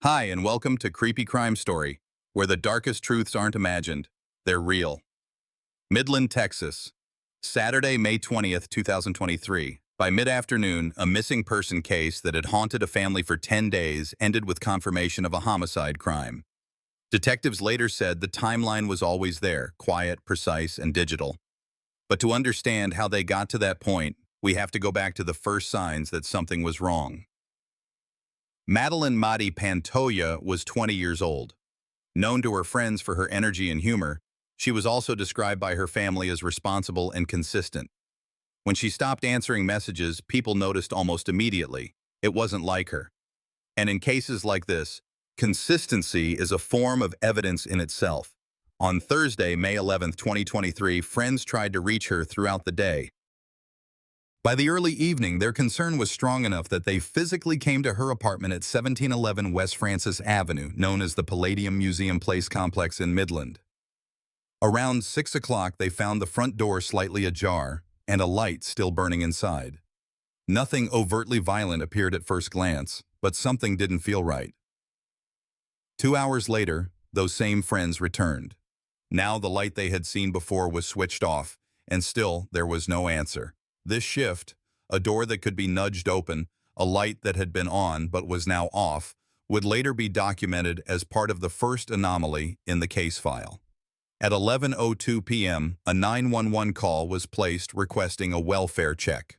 Hi, and welcome to Creepy Crime Story, where the darkest truths aren't imagined, they're real. Midland, Texas. Saturday, May 20th, 2023. By mid-afternoon, a missing person case that had haunted a family for 10 days ended with confirmation of a homicide crime. Detectives later said the timeline was always there, quiet, precise, and digital. But to understand how they got to that point, we have to go back to the first signs that something was wrong. Madeline Madi Pantoja was 20 years old. Known to her friends for her energy and humor, she was also described by her family as responsible and consistent. When she stopped answering messages, people noticed almost immediately. It wasn't like her. And in cases like this, consistency is a form of evidence in itself. On Thursday, May 11th, 2023, friends tried to reach her throughout the day. By the early evening, their concern was strong enough that they physically came to her apartment at 1711 West Francis Avenue, known as the Palladium Museum Place complex in Midland. Around 6 o'clock, they found the front door slightly ajar and a light still burning inside. Nothing overtly violent appeared at first glance, but something didn't feel right. 2 hours later, those same friends returned. Now the light they had seen before was switched off, and still there was no answer. This shift, a door that could be nudged open, a light that had been on but was now off, would later be documented as part of the first anomaly in the case file. At 11:02 p.m., a 911 call was placed requesting a welfare check.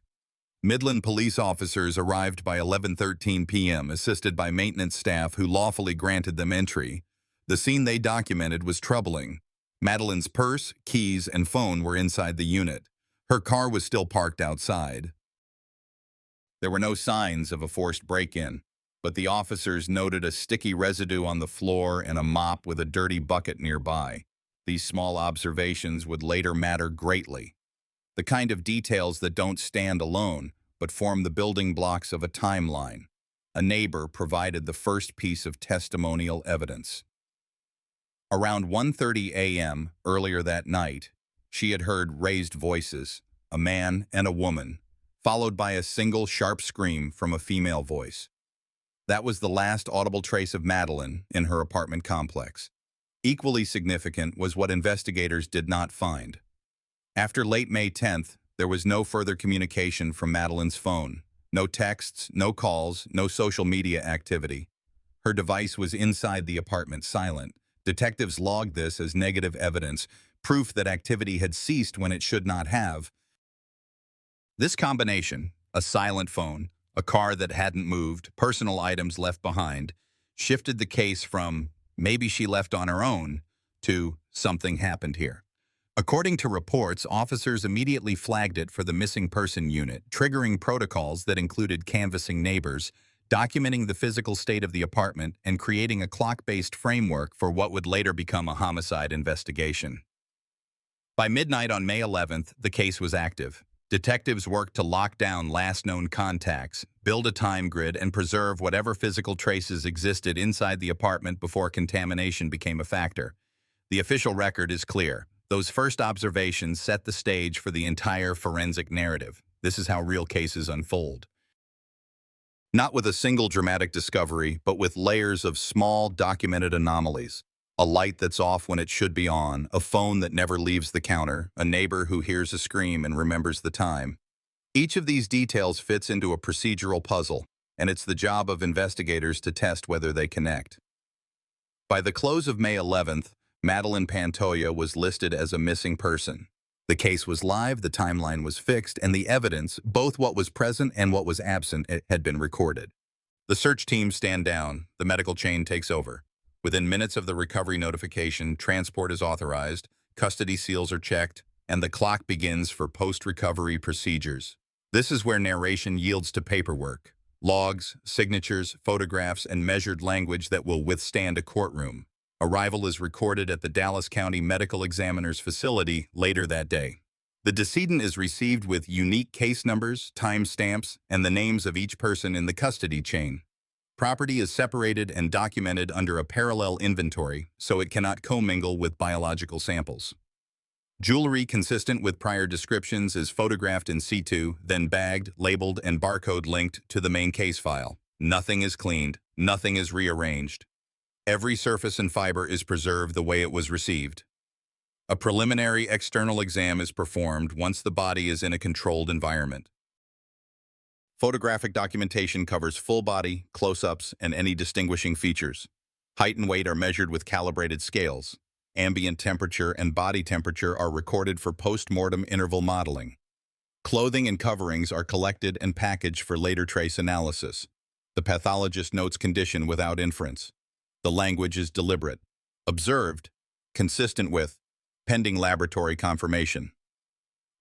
Midland police officers arrived by 11:13 p.m., assisted by maintenance staff who lawfully granted them entry. The scene they documented was troubling. Madeline's purse, keys, and phone were inside the unit. Her car was still parked outside. There were no signs of a forced break-in, but the officers noted a sticky residue on the floor and a mop with a dirty bucket nearby. These small observations would later matter greatly. The kind of details that don't stand alone, but form the building blocks of a timeline. A neighbor provided the first piece of testimonial evidence. Around 1:30 a.m. earlier that night, she had heard raised voices, a man and a woman, followed by a single sharp scream from a female voice. That was the last audible trace of Madeline in her apartment complex. Equally significant was what investigators did not find. After late May 10th, there was no further communication from Madeline's phone. No texts, no calls, no social media activity. Her device was inside the apartment, silent. Detectives logged this as negative evidence, proof that activity had ceased when it should not have. This combination, a silent phone, a car that hadn't moved, personal items left behind, shifted the case from maybe she left on her own to something happened here. According to reports, officers immediately flagged it for the missing person unit, triggering protocols that included canvassing neighbors, documenting the physical state of the apartment, and creating a clock-based framework for what would later become a homicide investigation. By midnight on May 11th, the case was active. Detectives worked to lock down last known contacts, build a time grid, and preserve whatever physical traces existed inside the apartment before contamination became a factor. The official record is clear. Those first observations set the stage for the entire forensic narrative. This is how real cases unfold. Not with a single dramatic discovery, but with layers of small, documented anomalies. A light that's off when it should be on, a phone that never leaves the counter, a neighbor who hears a scream and remembers the time. Each of these details fits into a procedural puzzle, and it's the job of investigators to test whether they connect. By the close of May 11th, Madeline Pantoja was listed as a missing person. The case was live, the timeline was fixed, and the evidence, both what was present and what was absent, had been recorded. The search teams stand down, the medical chain takes over. Within minutes of the recovery notification, transport is authorized, custody seals are checked, and the clock begins for post-recovery procedures. This is where narration yields to paperwork, logs, signatures, photographs, and measured language that will withstand a courtroom. Arrival is recorded at the Dallas County Medical Examiner's facility later that day. The decedent is received with unique case numbers, time stamps, and the names of each person in the custody chain. Property is separated and documented under a parallel inventory, so it cannot commingle with biological samples. Jewelry consistent with prior descriptions is photographed in situ, then bagged, labeled, and barcode linked to the main case file. Nothing is cleaned, Nothing is rearranged. Every surface and fiber is preserved the way it was received. A preliminary external exam is performed once the body is in a controlled environment. Photographic documentation covers full body, close-ups, and any distinguishing features. Height and weight are measured with calibrated scales. Ambient temperature and body temperature are recorded for post-mortem interval modeling. Clothing and coverings are collected and packaged for later trace analysis. The pathologist notes condition without inference. The language is deliberate. Observed, consistent with, pending laboratory confirmation.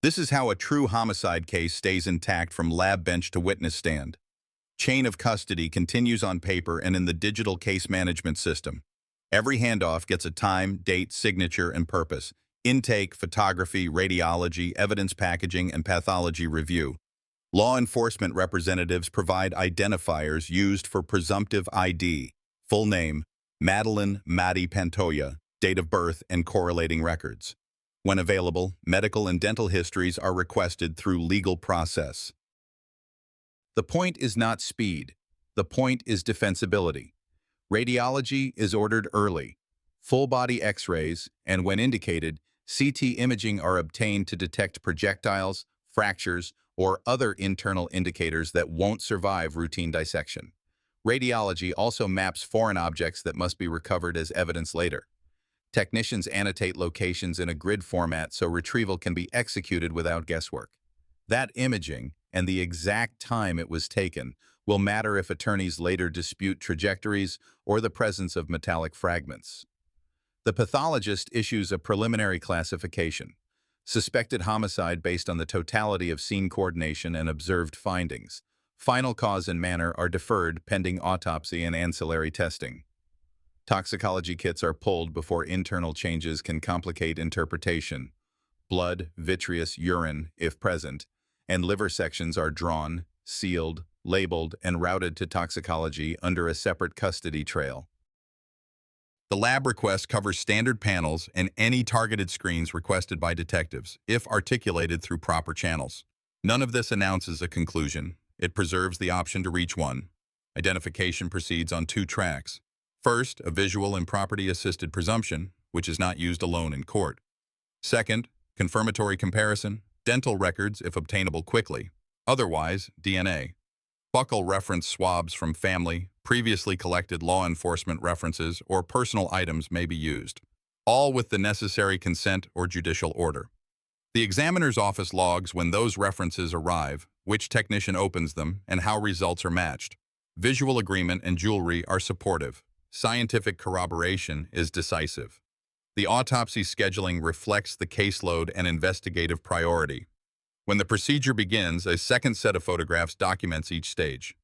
This is how a true homicide case stays intact from lab bench to witness stand. Chain of custody continues on paper and in the digital case management system. Every handoff gets a time, date, signature, and purpose. Intake, photography, radiology, evidence packaging, and pathology review. Law enforcement representatives provide identifiers used for presumptive ID. Full name, Madeline Maddie Pantoja, date of birth, and correlating records. When available, medical and dental histories are requested through legal process. The point is not speed. The point is defensibility. Radiology is ordered early. Full-body X-rays, and when indicated, CT imaging are obtained to detect projectiles, fractures, or other internal indicators that won't survive routine dissection. Radiology also maps foreign objects that must be recovered as evidence later. Technicians annotate locations in a grid format so retrieval can be executed without guesswork. That imaging, and the exact time it was taken, will matter if attorneys later dispute trajectories or the presence of metallic fragments. The pathologist issues a preliminary classification. Suspected homicide based on the totality of scene coordination and observed findings. Final cause and manner are deferred pending autopsy and ancillary testing. Toxicology kits are pulled before internal changes can complicate interpretation. Blood, vitreous, urine, if present, and liver sections are drawn, sealed, labeled, and routed to toxicology under a separate custody trail. The lab request covers standard panels and any targeted screens requested by detectives, if articulated through proper channels. None of this announces a conclusion. It preserves the option to reach one. Identification proceeds on two tracks. First, a visual and property-assisted presumption, which is not used alone in court. Second, confirmatory comparison, dental records if obtainable quickly. Otherwise, DNA. Buccal reference swabs from family, previously collected law enforcement references, or personal items may be used, all with the necessary consent or judicial order. The examiner's office logs when those references arrive, which technician opens them, and how results are matched. Visual agreement and jewelry are supportive. Scientific corroboration is decisive. The autopsy scheduling reflects the caseload and investigative priority. When the procedure begins, a second set of photographs documents each stage.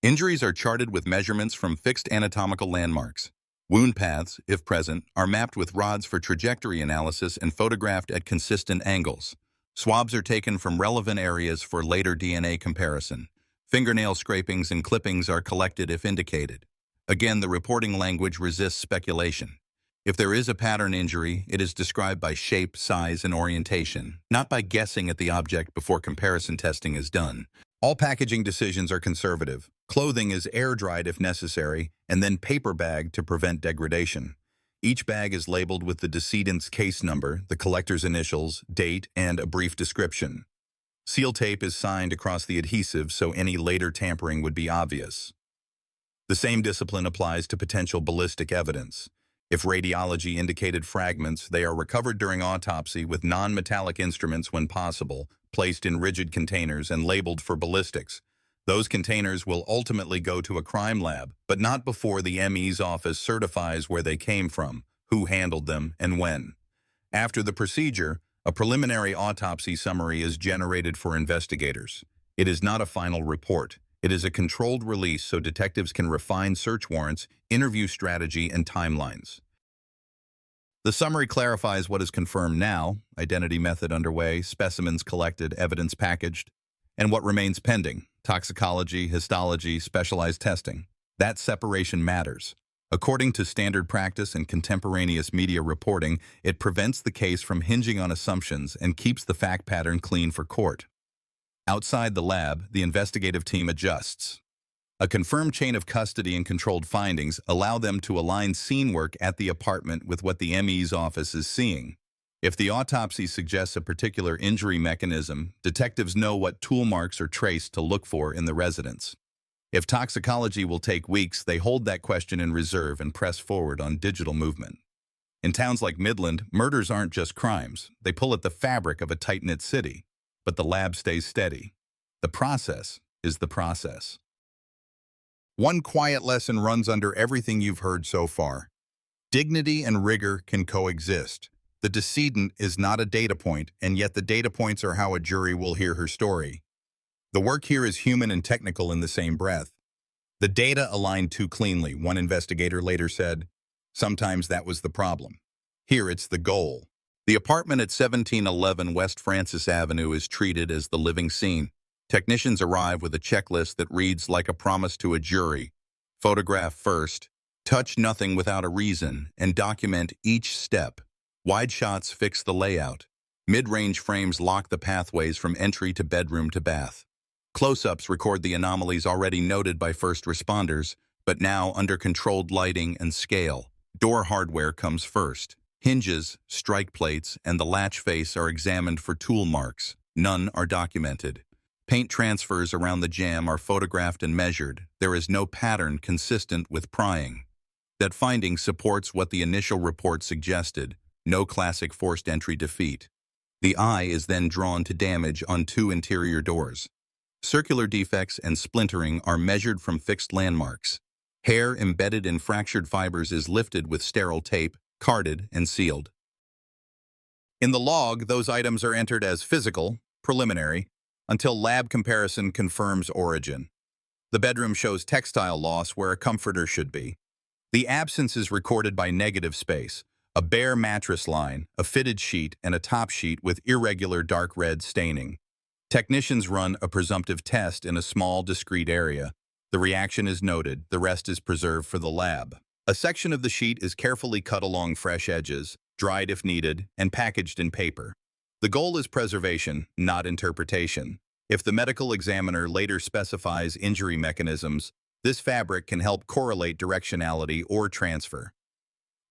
Injuries are charted with measurements from fixed anatomical landmarks. Wound paths, if present, are mapped with rods for trajectory analysis and photographed at consistent angles. Swabs are taken from relevant areas for later DNA comparison. Fingernail scrapings and clippings are collected if indicated. Again, the reporting language resists speculation. If there is a pattern injury, it is described by shape, size, and orientation, not by guessing at the object before comparison testing is done. All packaging decisions are conservative. Clothing is air-dried if necessary, and then paper-bagged to prevent degradation. Each bag is labeled with the decedent's case number, the collector's initials, date, and a brief description. Seal tape is signed across the adhesive so any later tampering would be obvious. The same discipline applies to potential ballistic evidence. If radiology indicated fragments, they are recovered during autopsy with non-metallic instruments when possible, placed in rigid containers and labeled for ballistics. Those containers will ultimately go to a crime lab, but not before the ME's office certifies where they came from, who handled them, and when. After the procedure, a preliminary autopsy summary is generated for investigators. It is not a final report. It is a controlled release so detectives can refine search warrants, interview strategy, and timelines. The summary clarifies what is confirmed now, identity method underway, specimens collected, evidence packaged, and what remains pending, toxicology, histology, specialized testing. That separation matters. According to standard practice and contemporaneous media reporting, it prevents the case from hinging on assumptions and keeps the fact pattern clean for court. Outside the lab, the investigative team adjusts. A confirmed chain of custody and controlled findings allow them to align scene work at the apartment with what the ME's office is seeing. If the autopsy suggests a particular injury mechanism, detectives know what tool marks or trace to look for in the residence. If toxicology will take weeks, they hold that question in reserve and press forward on digital movement. In towns like Midland, murders aren't just crimes. They pull at the fabric of a tight-knit city. But the lab stays steady. The process is the process. One quiet lesson runs under everything you've heard so far. Dignity and rigor can coexist. The decedent is not a data point, and yet the data points are how a jury will hear her story. The work here is human and technical in the same breath. The data aligned too cleanly, one investigator later said. Sometimes that was the problem. Here it's the goal. The apartment at 1711 West Francis Avenue is treated as the living scene. Technicians arrive with a checklist that reads like a promise to a jury. Photograph first, touch nothing without a reason, and document each step. Wide shots fix the layout. Mid-range frames lock the pathways from entry to bedroom to bath. Close-ups record the anomalies already noted by first responders, but now under controlled lighting and scale. Door hardware comes first. Hinges, strike plates, and the latch face are examined for tool marks. None are documented. Paint transfers around the jamb are photographed and measured. There is no pattern consistent with prying. That finding supports what the initial report suggested: no classic forced entry defeat. The eye is then drawn to damage on 2 interior doors. Circular defects and splintering are measured from fixed landmarks. Hair embedded in fractured fibers is lifted with sterile tape, carded, and sealed. In the log, those items are entered as physical, preliminary, until lab comparison confirms origin. The bedroom shows textile loss where a comforter should be. The absence is recorded by negative space, a bare mattress line, a fitted sheet, and a top sheet with irregular dark red staining. Technicians run a presumptive test in a small, discrete area. The reaction is noted, the rest is preserved for the lab. A section of the sheet is carefully cut along fresh edges, dried if needed, and packaged in paper. The goal is preservation, not interpretation. If the medical examiner later specifies injury mechanisms, this fabric can help correlate directionality or transfer.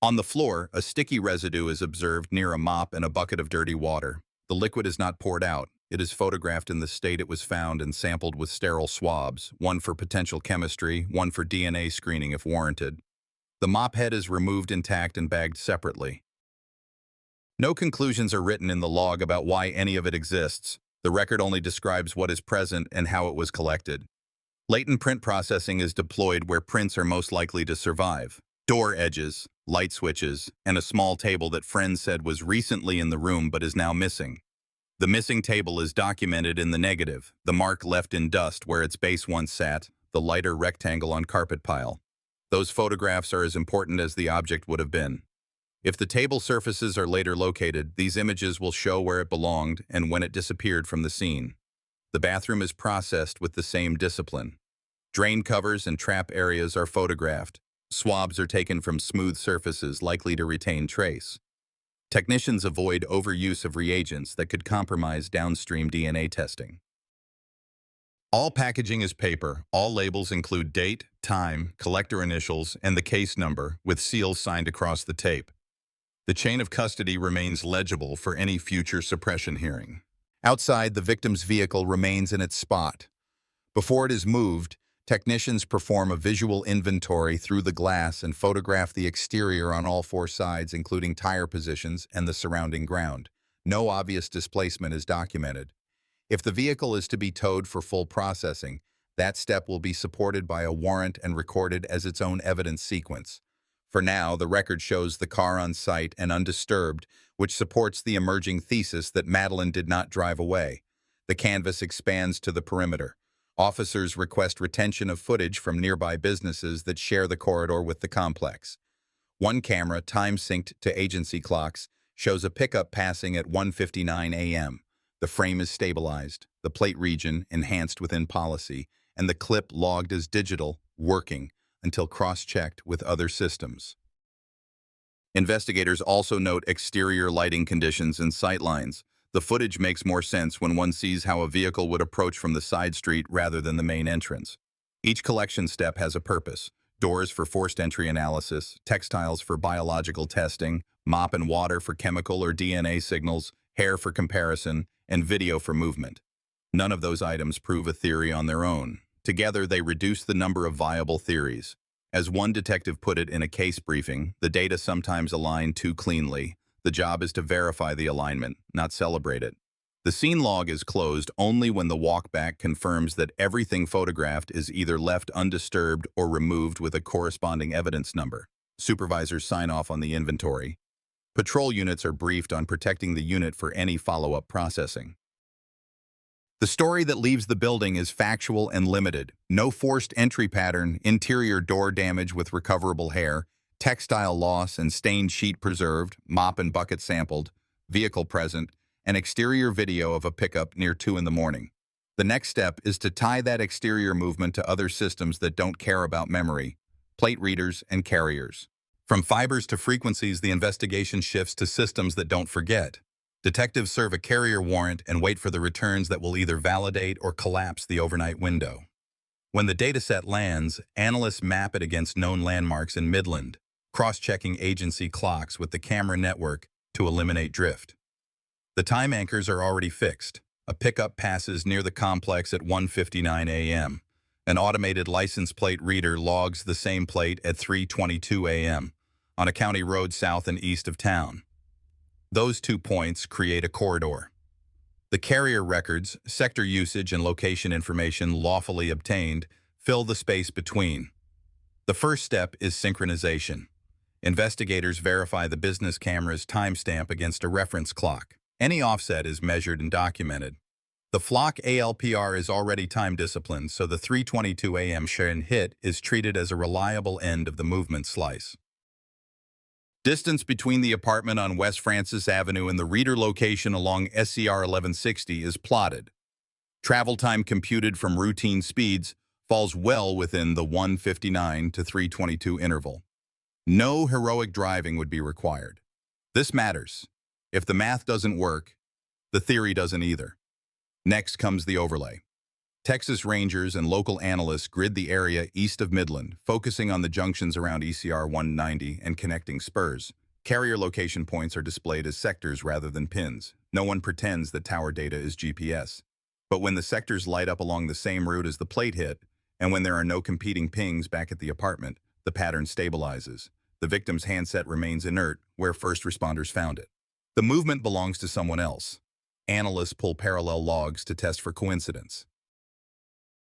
On the floor, a sticky residue is observed near a mop and a bucket of dirty water. The liquid is not poured out. It is photographed in the state it was found and sampled with sterile swabs, one for potential chemistry, one for DNA screening if warranted. The mop head is removed intact and bagged separately. No conclusions are written in the log about why any of it exists. The record only describes what is present and how it was collected. Latent print processing is deployed where prints are most likely to survive. Door edges, light switches, and a small table that friends said was recently in the room but is now missing. The missing table is documented in the negative, the mark left in dust where its base once sat, the lighter rectangle on carpet pile. Those photographs are as important as the object would have been. If the table surfaces are later located, these images will show where it belonged and when it disappeared from the scene. The bathroom is processed with the same discipline. Drain covers and trap areas are photographed. Swabs are taken from smooth surfaces likely to retain trace. Technicians avoid overuse of reagents that could compromise downstream DNA testing. All packaging is paper. All labels include date, time, collector initials, and the case number, with seals signed across the tape. The chain of custody remains legible for any future suppression hearing. Outside, the victim's vehicle remains in its spot. Before it is moved, technicians perform a visual inventory through the glass and photograph the exterior on all 4 sides, including tire positions and the surrounding ground. No obvious displacement is documented. If the vehicle is to be towed for full processing, that step will be supported by a warrant and recorded as its own evidence sequence. For now, the record shows the car on site and undisturbed, which supports the emerging thesis that Madeline did not drive away. The canvas expands to the perimeter. Officers request retention of footage from nearby businesses that share the corridor with the complex. One camera, time-synced to agency clocks, shows a pickup passing at 1:59 a.m. The frame is stabilized, the plate region enhanced within policy, and the clip logged as digital, working, until cross-checked with other systems. Investigators also note exterior lighting conditions and sightlines. The footage makes more sense when one sees how a vehicle would approach from the side street rather than the main entrance. Each collection step has a purpose: doors for forced entry analysis, textiles for biological testing, mop and water for chemical or DNA signals, hair for comparison, and video for movement. None of those items prove a theory on their own. Together, they reduce the number of viable theories. As one detective put it in a case briefing, the data sometimes align too cleanly. The job is to verify the alignment, not celebrate it. The scene log is closed only when the walkback confirms that everything photographed is either left undisturbed or removed with a corresponding evidence number. Supervisors sign off on the inventory. Patrol units are briefed on protecting the unit for any follow-up processing. The story that leaves the building is factual and limited. No forced entry pattern, interior door damage with recoverable hair, textile loss and stained sheet preserved, mop and bucket sampled, vehicle present, and exterior video of a pickup near 2 in the morning. The next step is to tie that exterior movement to other systems that don't care about memory, plate readers and carriers. From fibers to frequencies, the investigation shifts to systems that don't forget. Detectives serve a carrier warrant and wait for the returns that will either validate or collapse the overnight window. When the dataset lands, analysts map it against known landmarks in Midland, cross-checking agency clocks with the camera network to eliminate drift. The time anchors are already fixed. A pickup passes near the complex at 1:59 a.m. An automated license plate reader logs the same plate at 3:22 a.m. on a county road south and east of town. Those 2 points create a corridor. The carrier records, sector usage, and location information lawfully obtained fill the space between. The first step is synchronization. Investigators verify the business camera's timestamp against a reference clock. Any offset is measured and documented. The flock ALPR is already time disciplined, so the 3:22 a.m. Sharon hit is treated as a reliable end of the movement slice. Distance between the apartment on West Francis Avenue and the reader location along SCR 1160 is plotted. Travel time computed from routine speeds falls well within the 1:59 to 3:22 interval. No heroic driving would be required. This matters. If the math doesn't work, the theory doesn't either. Next comes the overlay. Texas Rangers and local analysts grid the area east of Midland, focusing on the junctions around ECR 190 and connecting spurs. Carrier location points are displayed as sectors rather than pins. No one pretends that tower data is GPS. But when the sectors light up along the same route as the plate hit, and when there are no competing pings back at the apartment, the pattern stabilizes. The victim's handset remains inert where first responders found it. The movement belongs to someone else. Analysts pull parallel logs to test for coincidence.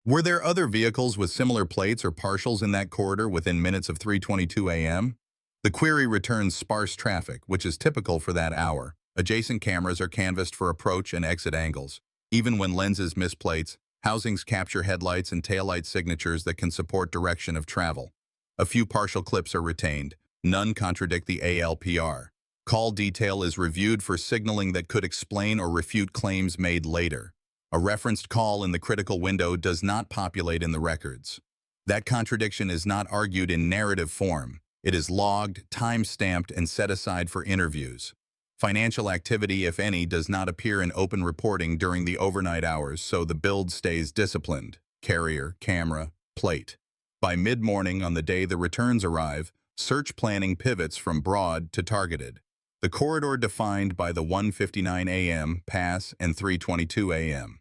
Were there other vehicles with similar plates or partials in that corridor within minutes of 3:22 a.m.? The query returns sparse traffic, which is typical for that hour. Adjacent cameras are canvassed for approach and exit angles. Even when lenses miss plates, housings capture headlights and taillight signatures that can support direction of travel. A few partial clips are retained. None contradict the ALPR. Call detail is reviewed for signaling that could explain or refute claims made later. A referenced call in the critical window does not populate in the records. That contradiction is not argued in narrative form. It is logged, time-stamped, and set aside for interviews. Financial activity, if any, does not appear in open reporting during the overnight hours, so the build stays disciplined. Carrier, camera, plate. By mid-morning on the day the returns arrive, search planning pivots from broad to targeted. The corridor defined by the 1:59 a.m. pass and 3:22 a.m.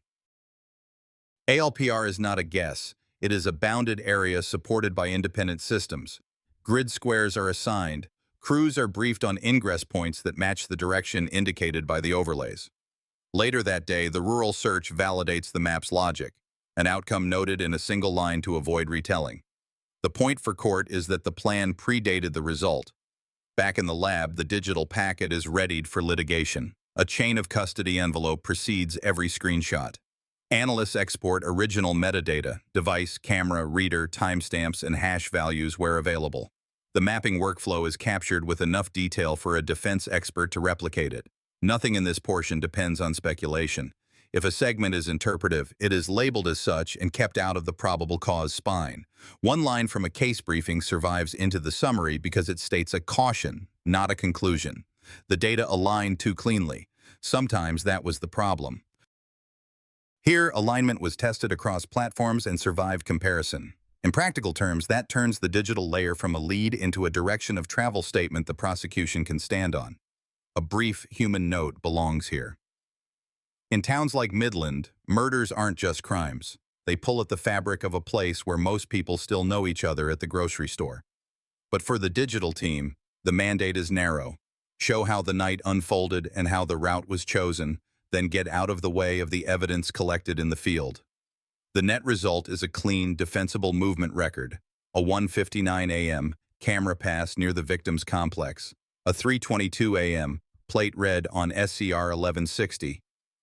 ALPR is not a guess. It is a bounded area supported by independent systems. Grid squares are assigned. Crews are briefed on ingress points that match the direction indicated by the overlays. Later that day, the rural search validates the map's logic, an outcome noted in a single line to avoid retelling. The point for court is that the plan predated the result. Back in the lab, the digital packet is readied for litigation. A chain of custody envelope precedes every screenshot. Analysts export original metadata, device, camera, reader, timestamps, and hash values where available. The mapping workflow is captured with enough detail for a defense expert to replicate it. Nothing in this portion depends on speculation. If a segment is interpretive, it is labeled as such and kept out of the probable cause spine. One line from a case briefing survives into the summary because it states a caution, not a conclusion. The data aligned too cleanly. Sometimes that was the problem. Here, alignment was tested across platforms and survived comparison. In practical terms, that turns the digital layer from a lead into a direction of travel statement the prosecution can stand on. A brief human note belongs here. In towns like Midland, murders aren't just crimes. They pull at the fabric of a place where most people still know each other at the grocery store. But for the digital team, the mandate is narrow. Show how the night unfolded and how the route was chosen, then get out of the way of the evidence collected in the field. The net result is a clean, defensible movement record. A 1:59 a.m. camera pass near the victim's complex. A 3:22 a.m. plate read on SCR 1160.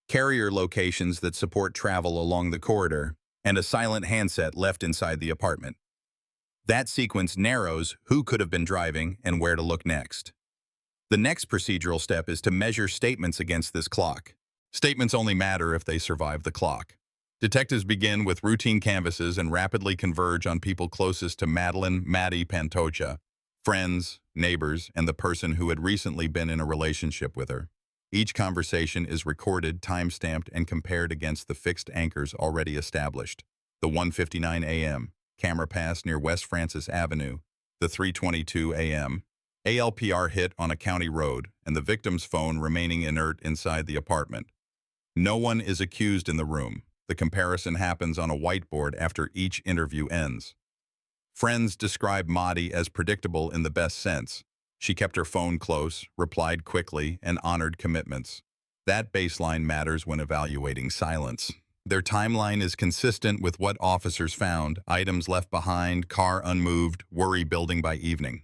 Carrier locations that support travel along the corridor, and a silent handset left inside the apartment. That sequence narrows who could have been driving and where to look next. The next procedural step is to measure statements against this clock. Statements only matter if they survive the clock. Detectives begin with routine canvasses and rapidly converge on people closest to Maddie Pantoja, friends, neighbors, and the person who had recently been in a relationship with her. Each conversation is recorded, time-stamped, and compared against the fixed anchors already established. The 1:59 a.m. camera pass near West Francis Avenue, the 3:22 a.m. ALPR hit on a county road, and the victim's phone remaining inert inside the apartment. No one is accused in the room. The comparison happens on a whiteboard after each interview ends. Friends describe Maddie as predictable in the best sense. She kept her phone close, replied quickly, and honored commitments. That baseline matters when evaluating silence. Their timeline is consistent with what officers found: items left behind, car unmoved, worry building by evening.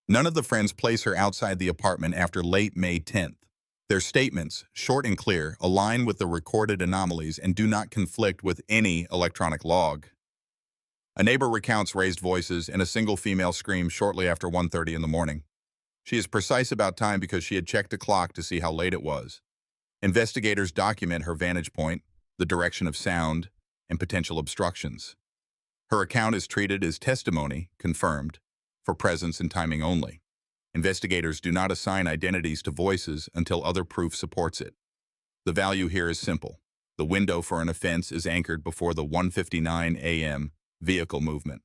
None of the friends place her outside the apartment after late May 10th. Their statements, short and clear, align with the recorded anomalies and do not conflict with any electronic log. A neighbor recounts raised voices and a single female scream shortly after 1:30 in the morning. She is precise about time because she had checked a clock to see how late it was. Investigators document her vantage point, the direction of sound, and potential obstructions. Her account is treated as testimony, confirmed, for presence and timing only. Investigators do not assign identities to voices until other proof supports it. The value here is simple. The window for an offense is anchored before the 1:59 a.m. vehicle movement.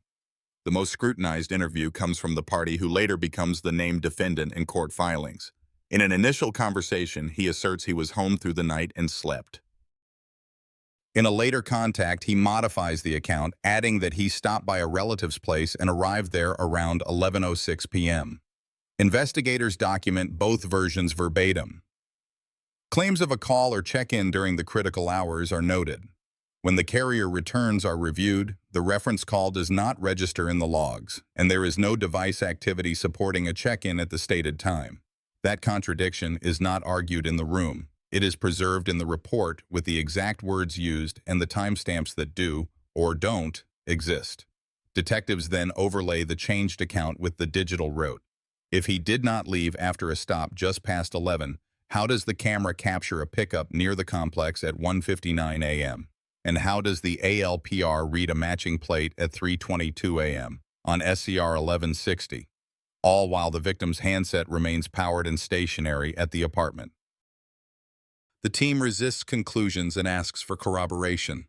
The most scrutinized interview comes from the party who later becomes the named defendant in court filings. In an initial conversation, he asserts he was home through the night and slept. In a later contact, he modifies the account, adding that he stopped by a relative's place and arrived there around 11:06 p.m. Investigators document both versions verbatim. Claims of a call or check-in during the critical hours are noted. When the carrier returns are reviewed, the reference call does not register in the logs, and there is no device activity supporting a check-in at the stated time. That contradiction is not argued in the room. It is preserved in the report with the exact words used and the timestamps that do, or don't, exist. Detectives then overlay the changed account with the digital route. If he did not leave after a stop just past 11, how does the camera capture a pickup near the complex at 1:59 a.m.? And how does the ALPR read a matching plate at 3:22 a.m. on SCR 1160? All while the victim's handset remains powered and stationary at the apartment. The team resists conclusions and asks for corroboration.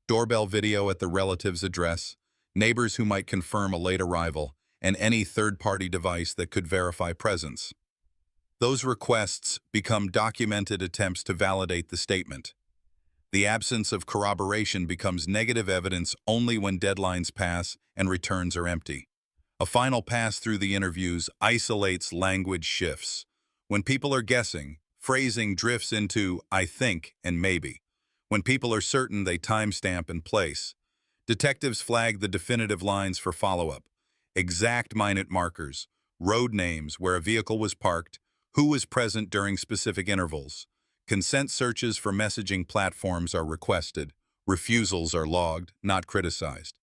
Doorbell video at the relative's address, neighbors who might confirm a late arrival, and any third-party device that could verify presence. Those requests become documented attempts to validate the statement. The absence of corroboration becomes negative evidence only when deadlines pass and returns are empty. A final pass through the interviews isolates language shifts. When people are guessing, phrasing drifts into "I think" and "maybe." When people are certain, they timestamp and place. Detectives flag the definitive lines for follow-up. Exact minute markers, road names where a vehicle was parked, who was present during specific intervals. Consent searches for messaging platforms are requested. Refusals are logged, not criticized.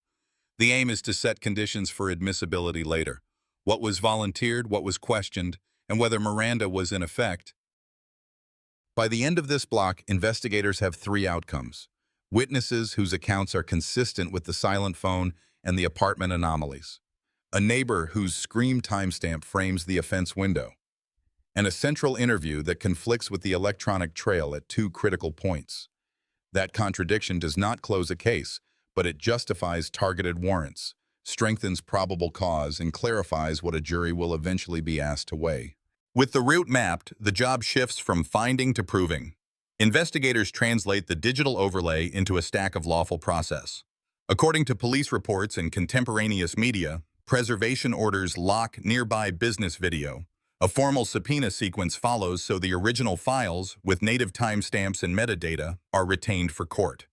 The aim is to set conditions for admissibility later. What was volunteered, what was questioned, and whether Miranda was in effect. By the end of this block, investigators have three outcomes: witnesses whose accounts are consistent with the silent phone and the apartment anomalies, a neighbor whose scream timestamp frames the offense window, and a central interview that conflicts with the electronic trail at two critical points. That contradiction does not close a case, but it justifies targeted warrants, strengthens probable cause, and clarifies what a jury will eventually be asked to weigh. With the route mapped, the job shifts from finding to proving. Investigators translate the digital overlay into a stack of lawful process. According to police reports and contemporaneous media, preservation orders lock nearby business video. A formal subpoena sequence follows so the original files, with native timestamps and metadata, are retained for court.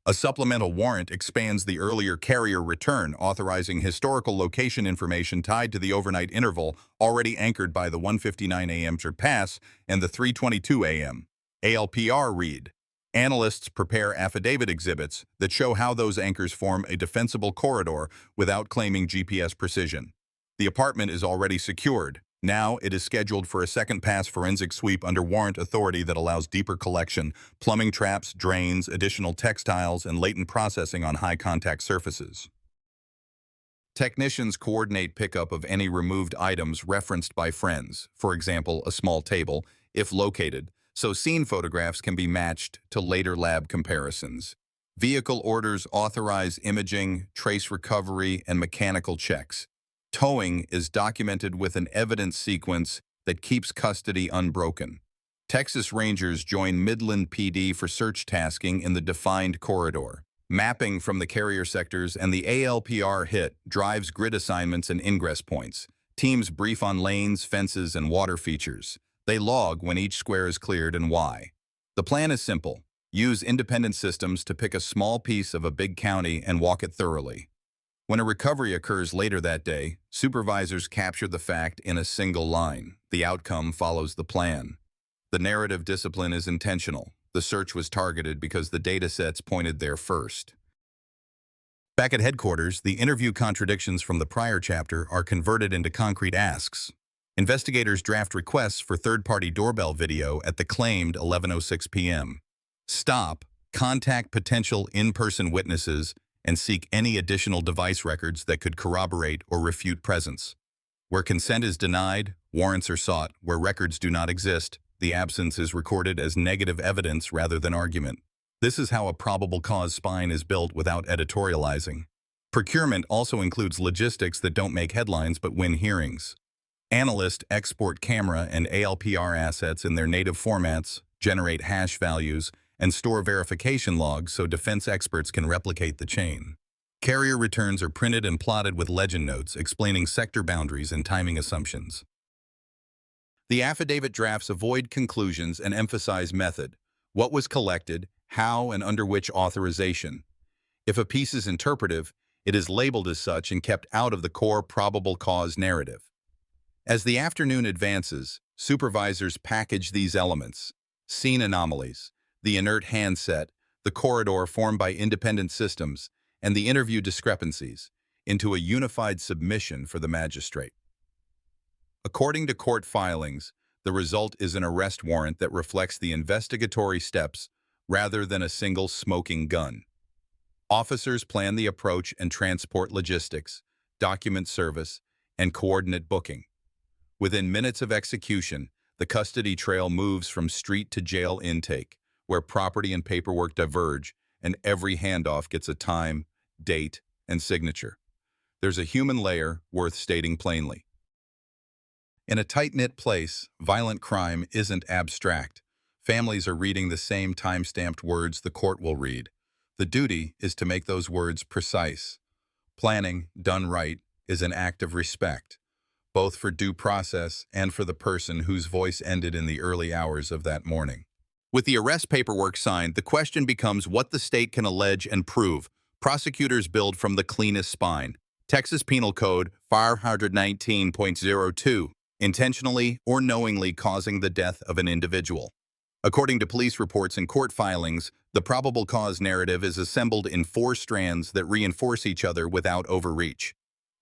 A supplemental warrant expands the earlier carrier return, authorizing historical location information tied to the overnight interval already anchored by the 1:59 a.m. pass and the 3:22 a.m. ALPR read. Analysts prepare affidavit exhibits that show how those anchors form a defensible corridor without claiming GPS precision. The apartment is already secured. Now it is scheduled for a second pass forensic sweep under warrant authority that allows deeper collection, plumbing traps, drains, additional textiles, and latent processing on high-contact surfaces. Technicians coordinate pickup of any removed items referenced by friends, for example, a small table, if located, so scene photographs can be matched to later lab comparisons. Vehicle orders authorize imaging, trace recovery, and mechanical checks. Towing is documented with an evidence sequence that keeps custody unbroken. Texas Rangers join Midland PD for search tasking in the defined corridor. Mapping from the carrier sectors and the ALPR hit drives grid assignments and ingress points. Teams brief on lanes, fences, and water features. They log when each square is cleared and why. The plan is simple. Use independent systems to pick a small piece of a big county and walk it thoroughly. When a recovery occurs later that day, supervisors capture the fact in a single line. The outcome follows the plan. The narrative discipline is intentional. The search was targeted because the datasets pointed there first. Back at headquarters, the interview contradictions from the prior chapter are converted into concrete asks. Investigators draft requests for third-party doorbell video at the claimed 11:06 p.m. Stop, contact potential in-person witnesses, and seek any additional device records that could corroborate or refute presence. Where consent is denied, warrants are sought. Where records do not exist, the absence is recorded as negative evidence rather than argument. This is how a probable cause spine is built without editorializing. Procurement also includes logistics that don't make headlines but win hearings. Analysts export camera and ALPR assets in their native formats, generate hash values, and store verification logs so defense experts can replicate the chain. Carrier returns are printed and plotted with legend notes explaining sector boundaries and timing assumptions. The affidavit drafts avoid conclusions and emphasize method. What was collected, how and under which authorization. If a piece is interpretive, it is labeled as such and kept out of the core probable cause narrative. As the afternoon advances, supervisors package these elements: scene anomalies, the inert handset, the corridor formed by independent systems, and the interview discrepancies, into a unified submission for the magistrate. According to court filings, the result is an arrest warrant that reflects the investigatory steps rather than a single smoking gun. Officers plan the approach and transport logistics, document service, and coordinate booking. Within minutes of execution, the custody trail moves from street to jail intake, where property and paperwork diverge, and every handoff gets a time, date, and signature. There's a human layer worth stating plainly. In a tight-knit place, violent crime isn't abstract. Families are reading the same time-stamped words the court will read. The duty is to make those words precise. Planning, done right, is an act of respect, both for due process and for the person whose voice ended in the early hours of that morning. With the arrest paperwork signed, the question becomes what the state can allege and prove. Prosecutors build from the cleanest spine. Texas Penal Code 519.02, intentionally or knowingly causing the death of an individual. According to police reports and court filings, the probable cause narrative is assembled in 4 strands that reinforce each other without overreach.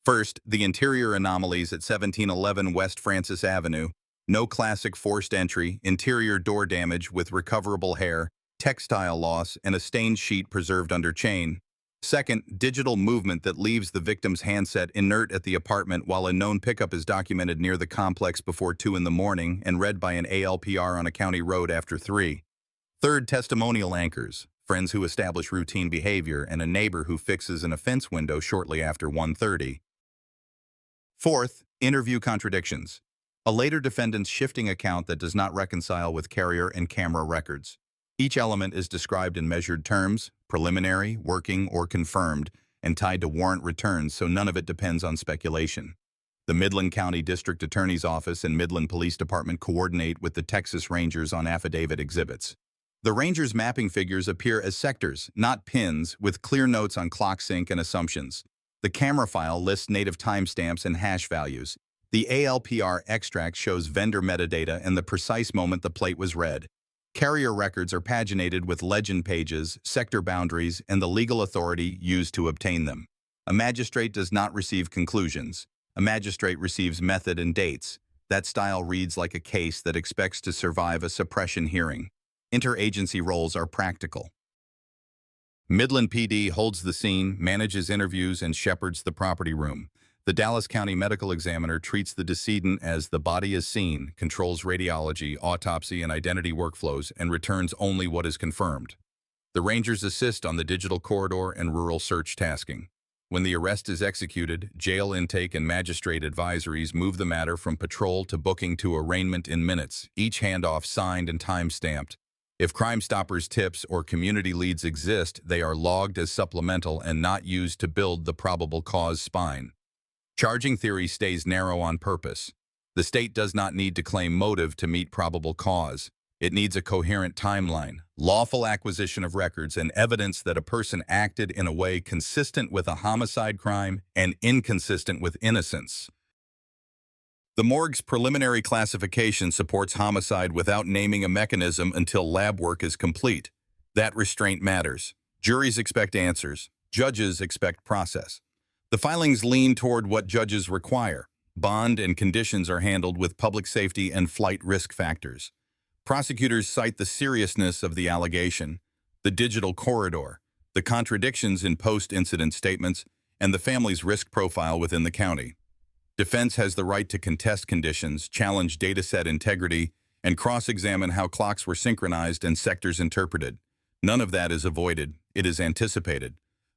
First, the interior anomalies at 1711 West Francis Avenue. No classic forced entry, interior door damage with recoverable hair, textile loss, and a stained sheet preserved under chain. Second, digital movement that leaves the victim's handset inert at the apartment while a known pickup is documented near the complex before 2 in the morning and read by an ALPR on a county road after 3. Third, testimonial anchors, friends who establish routine behavior, and a neighbor who fixes an offense window shortly after 1:30. Fourth, interview contradictions. A later defendant's shifting account that does not reconcile with carrier and camera records. Each element is described in measured terms, preliminary, working, or confirmed, and tied to warrant returns, so none of it depends on speculation. The Midland County District Attorney's Office and Midland Police Department coordinate with the Texas Rangers on affidavit exhibits. The Rangers' mapping figures appear as sectors, not pins, with clear notes on clock sync and assumptions. The camera file lists native timestamps and hash values. The ALPR extract shows vendor metadata and the precise moment the plate was read. Carrier records are paginated with legend pages, sector boundaries, and the legal authority used to obtain them. A magistrate does not receive conclusions. A magistrate receives method and dates. That style reads like a case that expects to survive a suppression hearing. Interagency roles are practical. Midland PD holds the scene, manages interviews, and shepherds the property room. The Dallas County Medical Examiner treats the decedent as the body is seen, controls radiology, autopsy, and identity workflows, and returns only what is confirmed. The Rangers assist on the digital corridor and rural search tasking. When the arrest is executed, jail intake and magistrate advisories move the matter from patrol to booking to arraignment in minutes, each handoff signed and time-stamped. If Crime Stoppers tips or community leads exist, they are logged as supplemental and not used to build the probable cause spine. Charging theory stays narrow on purpose. The state does not need to claim motive to meet probable cause. It needs a coherent timeline, lawful acquisition of records, and evidence that a person acted in a way consistent with a homicide crime and inconsistent with innocence. The morgue's preliminary classification supports homicide without naming a mechanism until lab work is complete. That restraint matters. Juries expect answers. Judges expect process. The filings lean toward what judges require. Bond and conditions are handled with public safety and flight risk factors. Prosecutors cite the seriousness of the allegation, the digital corridor, the contradictions in post-incident statements, and the family's risk profile within the county. Defense has the right to contest conditions, challenge dataset integrity, and cross-examine how clocks were synchronized and sectors interpreted. None of that is avoided. It is anticipated.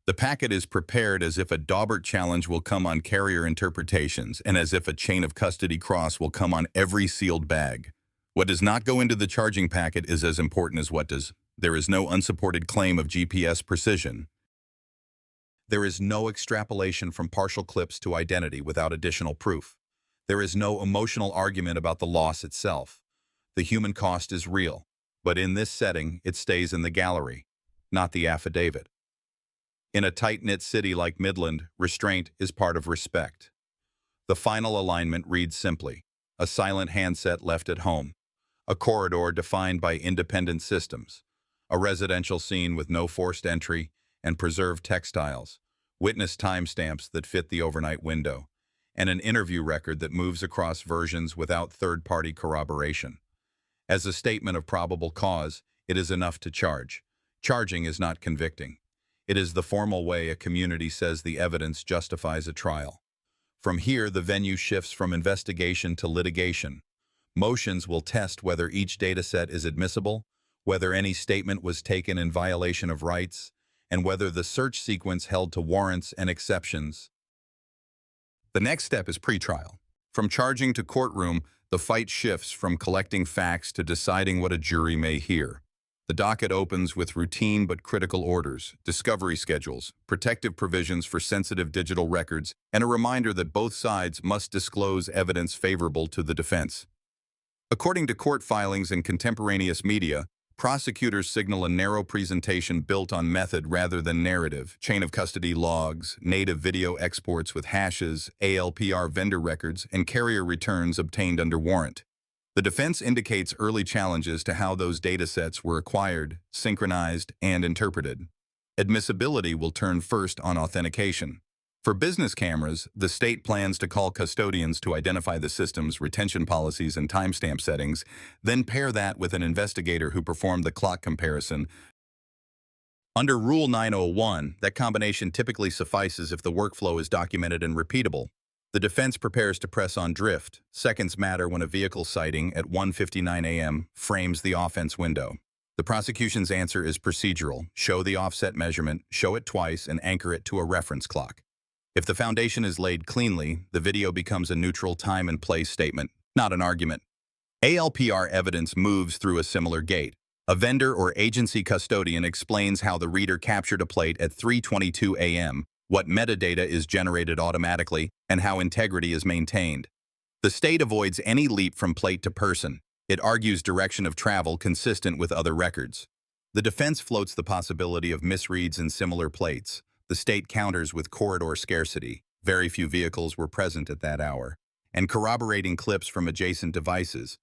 The packet is prepared as if a Daubert challenge will come on carrier interpretations and as if a chain of custody cross will come on every sealed bag. What does not go into the charging packet is as important as what does. There is no unsupported claim of GPS precision. There is no extrapolation from partial clips to identity without additional proof. There is no emotional argument about the loss itself. The human cost is real, but in this setting, it stays in the gallery, not the affidavit. In a tight-knit city like Midland, restraint is part of respect. The final alignment reads simply, a silent handset left at home, a corridor defined by independent systems, a residential scene with no forced entry and preserved textiles, witness timestamps that fit the overnight window, and an interview record that moves across versions without third-party corroboration. As a statement of probable cause, it is enough to charge. Charging is not convicting. It is the formal way a community says the evidence justifies a trial. From here, the venue shifts from investigation to litigation. Motions will test whether each dataset is admissible, whether any statement was taken in violation of rights, and whether the search sequence held to warrants and exceptions. The next step is pretrial. From charging to courtroom, the fight shifts from collecting facts to deciding what a jury may hear. The docket opens with routine but critical orders, discovery schedules, protective provisions for sensitive digital records, and a reminder that both sides must disclose evidence favorable to the defense. According to court filings and contemporaneous media, prosecutors signal a narrow presentation built on method rather than narrative, chain of custody logs, native video exports with hashes, ALPR vendor records, and carrier returns obtained under warrant. The defense indicates early challenges to how those datasets were acquired, synchronized, and interpreted. Admissibility will turn first on authentication. For business cameras, the state plans to call custodians to identify the system's retention policies and timestamp settings, then pair that with an investigator who performed the clock comparison. Under Rule 901, that combination typically suffices if the workflow is documented and repeatable. The defense prepares to press on drift. Seconds matter when a vehicle sighting at 1:59 a.m. frames the offense window. The prosecution's answer is procedural. Show the offset measurement, show it twice, and anchor it to a reference clock. If the foundation is laid cleanly, the video becomes a neutral time and place statement, not an argument. ALPR evidence moves through a similar gate. A vendor or agency custodian explains how the reader captured a plate at 3:22 a.m., what metadata is generated automatically, and how integrity is maintained. The state avoids any leap from plate to person. It argues direction of travel consistent with other records. The defense floats the possibility of misreads in similar plates. The state counters with corridor scarcity. Very few vehicles were present at that hour. And corroborating clips from adjacent devices.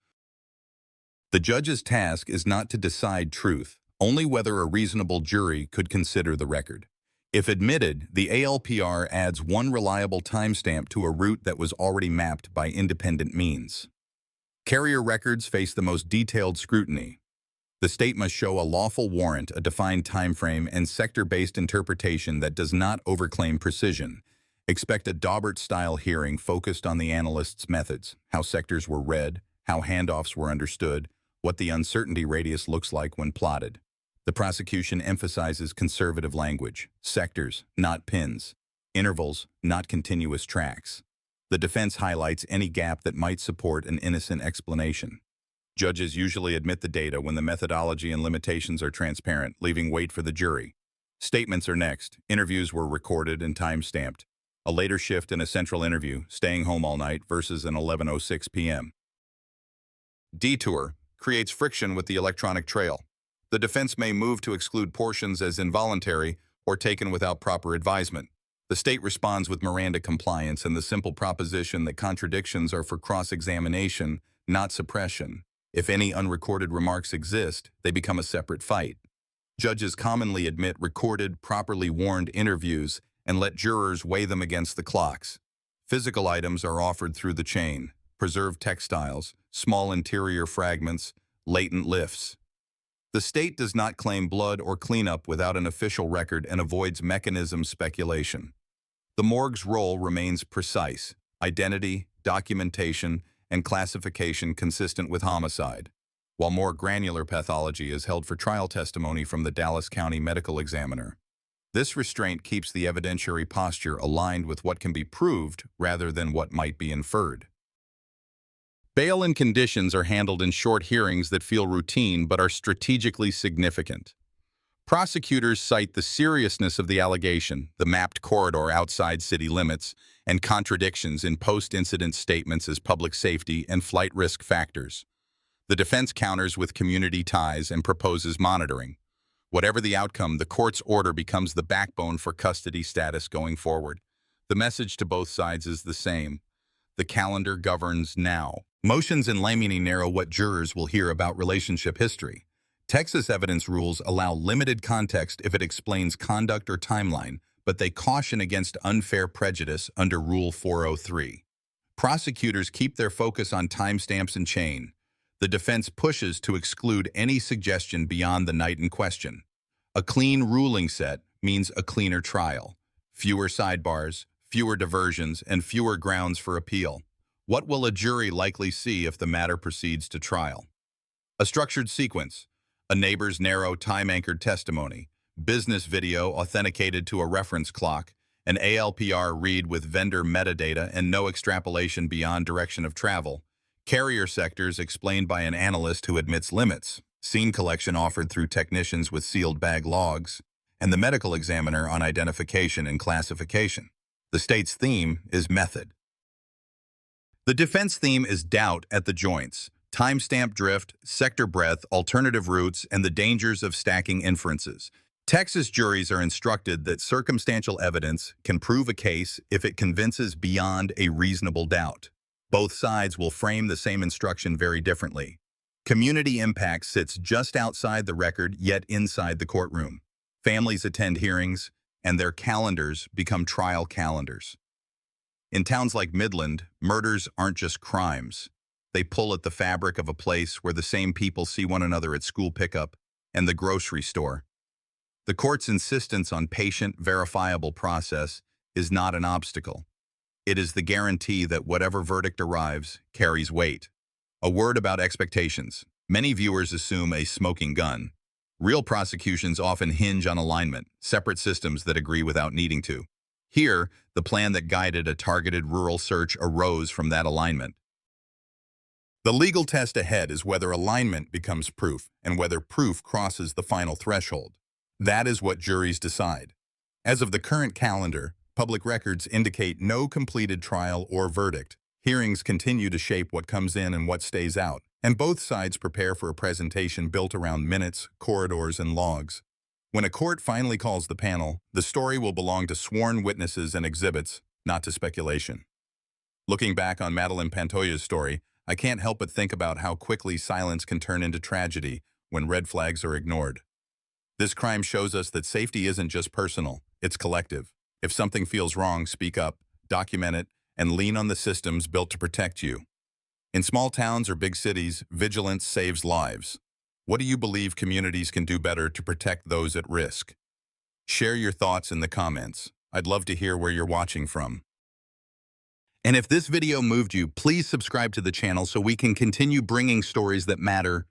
The judge's task is not to decide truth, only whether a reasonable jury could consider the record. If admitted, the ALPR adds one reliable timestamp to a route that was already mapped by independent means. Carrier records face the most detailed scrutiny. The state must show a lawful warrant, a defined timeframe, and sector-based interpretation that does not overclaim precision. Expect a Daubert-style hearing focused on the analyst's methods, how sectors were read, how handoffs were understood, what the uncertainty radius looks like when plotted. The prosecution emphasizes conservative language, sectors, not pins, intervals, not continuous tracks. The defense highlights any gap that might support an innocent explanation. Judges usually admit the data when the methodology and limitations are transparent, leaving weight for the jury. Statements are next. Interviews were recorded and time-stamped. A later shift in a central interview, staying home all night versus an 11:06 p.m. Detour creates friction with the electronic trail. The defense may move to exclude portions as involuntary or taken without proper advisement. The state responds with Miranda compliance and the simple proposition that contradictions are for cross-examination, not suppression. If any unrecorded remarks exist, they become a separate fight. Judges commonly admit recorded, properly warned interviews and let jurors weigh them against the clocks. Physical items are offered through the chain, preserved textiles, small interior fragments, latent lifts. The state does not claim blood or cleanup without an official record and avoids mechanism speculation. The morgue's role remains precise: identity, documentation, and classification consistent with homicide, while more granular pathology is held for trial testimony from the Dallas County Medical Examiner. This restraint keeps the evidentiary posture aligned with what can be proved rather than what might be inferred. Bail and conditions are handled in short hearings that feel routine but are strategically significant. Prosecutors cite the seriousness of the allegation, the mapped corridor outside city limits, and contradictions in post-incident statements as public safety and flight risk factors. The defense counters with community ties and proposes monitoring. Whatever the outcome, the court's order becomes the backbone for custody status going forward. The message to both sides is the same. The calendar governs now. Motions in limine narrow what jurors will hear about relationship history. Texas evidence rules allow limited context if it explains conduct or timeline, but they caution against unfair prejudice under Rule 403. Prosecutors keep their focus on timestamps and chain. The defense pushes to exclude any suggestion beyond the night in question. A clean ruling set means a cleaner trial. Fewer sidebars, fewer diversions, and fewer grounds for appeal. What will a jury likely see if the matter proceeds to trial? A structured sequence. A neighbor's narrow time-anchored testimony, business video authenticated to a reference clock, an ALPR read with vendor metadata and no extrapolation beyond direction of travel, carrier sectors explained by an analyst who admits limits, scene collection offered through technicians with sealed bag logs, and the medical examiner on identification and classification. The state's theme is method. The defense theme is doubt at the joints. Timestamp drift, sector breadth, alternative routes, and the dangers of stacking inferences. Texas juries are instructed that circumstantial evidence can prove a case if it convinces beyond a reasonable doubt. Both sides will frame the same instruction very differently. Community impact sits just outside the record, yet inside the courtroom. Families attend hearings, and their calendars become trial calendars. In towns like Midland, murders aren't just crimes. They pull at the fabric of a place where the same people see one another at school pickup and the grocery store. The court's insistence on patient, verifiable process is not an obstacle. It is the guarantee that whatever verdict arrives carries weight. A word about expectations. Many viewers assume a smoking gun, Real prosecutions often hinge on alignment, separate systems that agree without needing to. Here, the plan that guided a targeted rural search arose from that alignment. The legal test ahead is whether alignment becomes proof and whether proof crosses the final threshold. That is what juries decide. As of the current calendar, public records indicate no completed trial or verdict. Hearings continue to shape what comes in and what stays out, and both sides prepare for a presentation built around minutes, corridors, and logs. When a court finally calls the panel, the story will belong to sworn witnesses and exhibits, not to speculation. Looking back on Madeline Pantoja's story, I can't help but think about how quickly silence can turn into tragedy when red flags are ignored. This crime shows us that safety isn't just personal, it's collective. If something feels wrong, speak up, document it, and lean on the systems built to protect you. In small towns or big cities, vigilance saves lives. What do you believe communities can do better to protect those at risk? Share your thoughts in the comments. I'd love to hear where you're watching from. And if this video moved you, please subscribe to the channel so we can continue bringing stories that matter